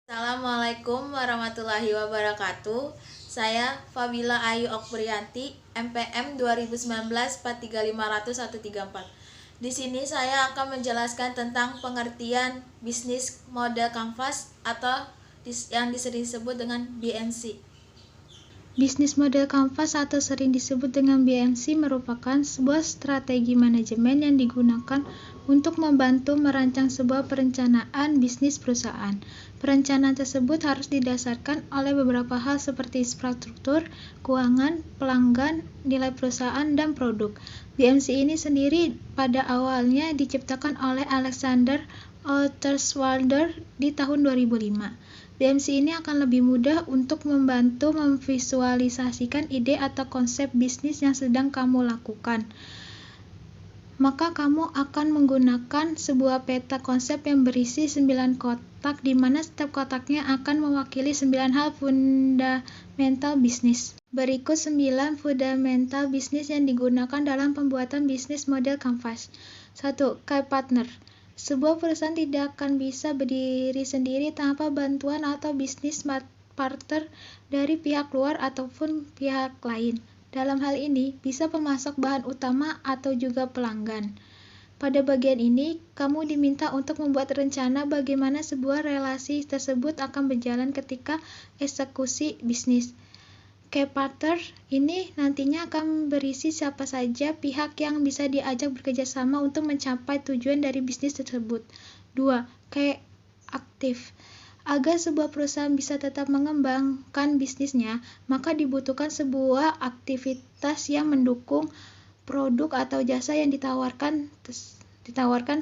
Assalamualaikum warahmatullahi wabarakatuh. Saya Fabila Ayu Okpriyanti, MPM 2019 43500 Di sini saya akan menjelaskan tentang pengertian bisnis model kanvas atau yang disering disebut dengan BMC. Bisnis model kanvas atau sering disebut dengan BMC merupakan sebuah strategi manajemen yang digunakan untuk membantu merancang sebuah perencanaan bisnis perusahaan. Perencanaan tersebut harus didasarkan oleh beberapa hal seperti infrastruktur, keuangan, pelanggan, nilai perusahaan, dan produk. BMC ini sendiri pada awalnya diciptakan oleh Alexander Osterwalder di tahun 2005. BMC ini akan lebih mudah untuk membantu memvisualisasikan ide atau konsep bisnis yang sedang kamu lakukan. Maka kamu akan menggunakan sebuah peta konsep yang berisi 9 kotak di mana setiap kotaknya akan mewakili 9 hal fundamental bisnis. Berikut 9 fundamental bisnis yang digunakan dalam pembuatan bisnis model kanvas. 1. Key partner. Sebuah perusahaan tidak akan bisa berdiri sendiri tanpa bantuan atau bisnis partner dari pihak luar ataupun pihak lain. Dalam hal ini, bisa pemasok bahan utama atau juga pelanggan. Pada bagian ini, kamu diminta untuk membuat rencana bagaimana sebuah relasi tersebut akan berjalan ketika eksekusi bisnis. Key partner ini nantinya akan berisi siapa saja pihak yang bisa diajak bekerja sama untuk mencapai tujuan dari bisnis tersebut. 2. Key aktif. Agar sebuah perusahaan bisa tetap mengembangkan bisnisnya, maka dibutuhkan sebuah aktivitas yang mendukung produk atau jasa yang ditawarkan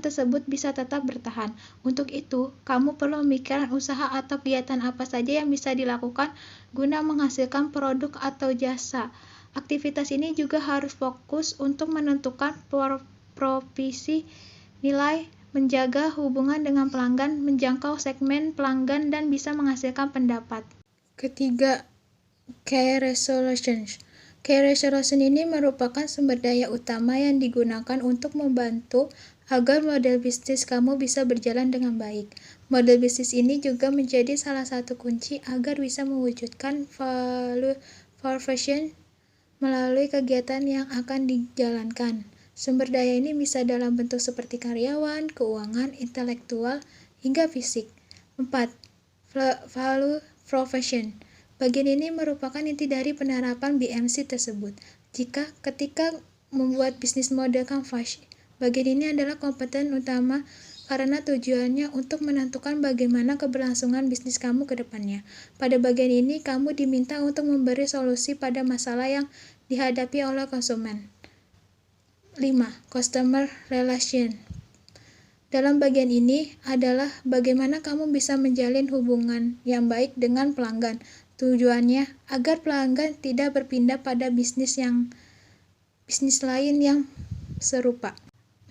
tersebut bisa tetap bertahan. Untuk itu, kamu perlu memikirkan usaha atau kegiatan apa saja yang bisa dilakukan guna menghasilkan produk atau jasa. Aktivitas ini juga harus fokus untuk menentukan provisi nilai, menjaga hubungan dengan pelanggan, menjangkau segmen pelanggan, dan bisa menghasilkan pendapat. Ketiga, Key resolution. Key resolution ini merupakan sumber daya utama yang digunakan untuk membantu agar model bisnis kamu bisa berjalan dengan baik. Model bisnis ini juga menjadi salah satu kunci agar bisa mewujudkan value proposition melalui kegiatan yang akan dijalankan. Sumber daya ini bisa dalam bentuk seperti karyawan, keuangan, intelektual, hingga fisik. 4. Value proposition. Bagian ini merupakan inti dari penerapan BMC tersebut. Ketika membuat bisnis model kanvas, bagian ini adalah komponen utama karena tujuannya untuk menentukan bagaimana keberlangsungan bisnis kamu ke depannya. Pada bagian ini, kamu diminta untuk memberi solusi pada masalah yang dihadapi oleh konsumen. 5. Customer relation. Dalam bagian ini adalah bagaimana kamu bisa menjalin hubungan yang baik dengan pelanggan. Tujuannya agar pelanggan tidak berpindah pada bisnis lain yang serupa.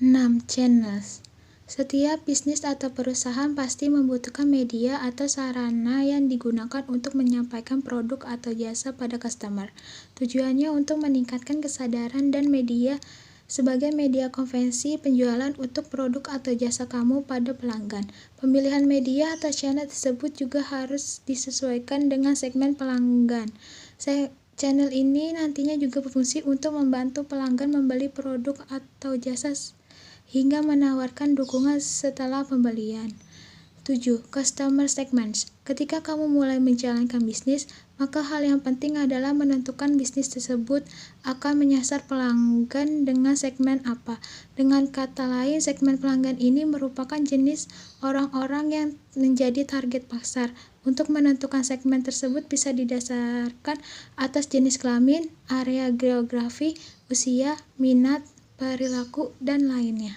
6. Channels. Setiap bisnis atau perusahaan pasti membutuhkan media atau sarana yang digunakan untuk menyampaikan produk atau jasa pada customer. Tujuannya untuk meningkatkan kesadaran dan media sebagai media konvensi penjualan untuk produk atau jasa kamu pada pelanggan. Pemilihan media atau channel tersebut juga harus disesuaikan dengan segmen pelanggan. Channel ini nantinya juga berfungsi untuk membantu pelanggan membeli produk atau jasa hingga menawarkan dukungan setelah pembelian. 7. Customer segments. Ketika kamu mulai menjalankan bisnis, maka hal yang penting adalah menentukan bisnis tersebut akan menyasar pelanggan dengan segmen apa. Dengan kata lain, segmen pelanggan ini merupakan jenis orang-orang yang menjadi target pasar. Untuk menentukan segmen tersebut bisa didasarkan atas jenis kelamin, area geografi, usia, minat, perilaku, dan lainnya.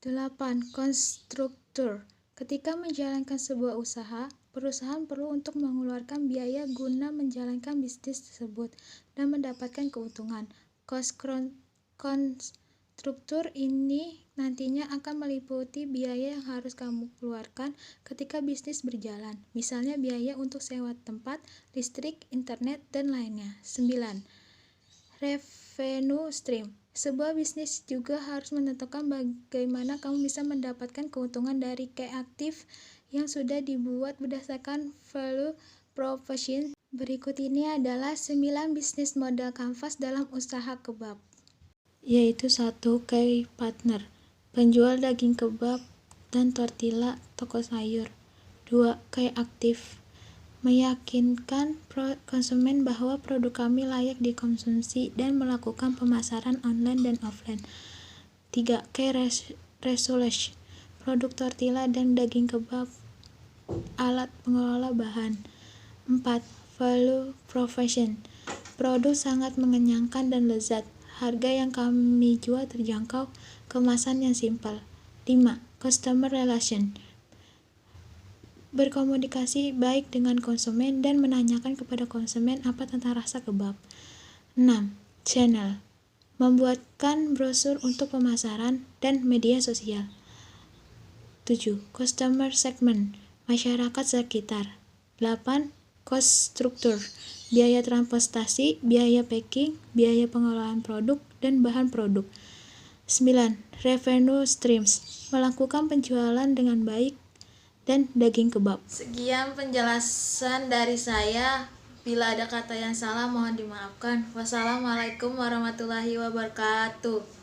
8. Konstruktur. Ketika menjalankan sebuah usaha, perusahaan perlu untuk mengeluarkan biaya guna menjalankan bisnis tersebut dan mendapatkan keuntungan. Konstruktur ini nantinya akan meliputi biaya yang harus kamu keluarkan ketika bisnis berjalan, misalnya biaya untuk sewa tempat, listrik, internet, dan lainnya. 9. Revenue stream. Sebuah bisnis juga harus menentukan bagaimana kamu bisa mendapatkan keuntungan dari key aktif yang sudah dibuat berdasarkan value proposition. Berikut ini adalah 9 bisnis model kanvas dalam usaha kebab. Yaitu 1. Key partner, penjual daging kebab dan tortilla toko sayur. 2. Key aktif, meyakinkan konsumen bahwa produk kami layak dikonsumsi dan melakukan pemasaran online dan offline. 3. Key resolution, produk tortilla dan daging kebab, alat pengelola bahan. 4. Value proposition, produk sangat mengenyangkan dan lezat, harga yang kami jual terjangkau, kemasan yang simpel. 5. Customer relation, berkomunikasi baik dengan konsumen dan menanyakan kepada konsumen apa tentang rasa kebab. 6. Channel, membuatkan brosur untuk pemasaran dan media sosial. 7. Customer segment, masyarakat sekitar. 8. Cost structure, biaya transportasi, biaya packing, biaya pengelolaan produk, dan bahan produk. 9. Revenue streams, melakukan penjualan dengan baik dan daging kebab. Sekian penjelasan dari saya. Bila ada kata yang salah mohon dimaafkan. Wassalamualaikum warahmatullahi wabarakatuh.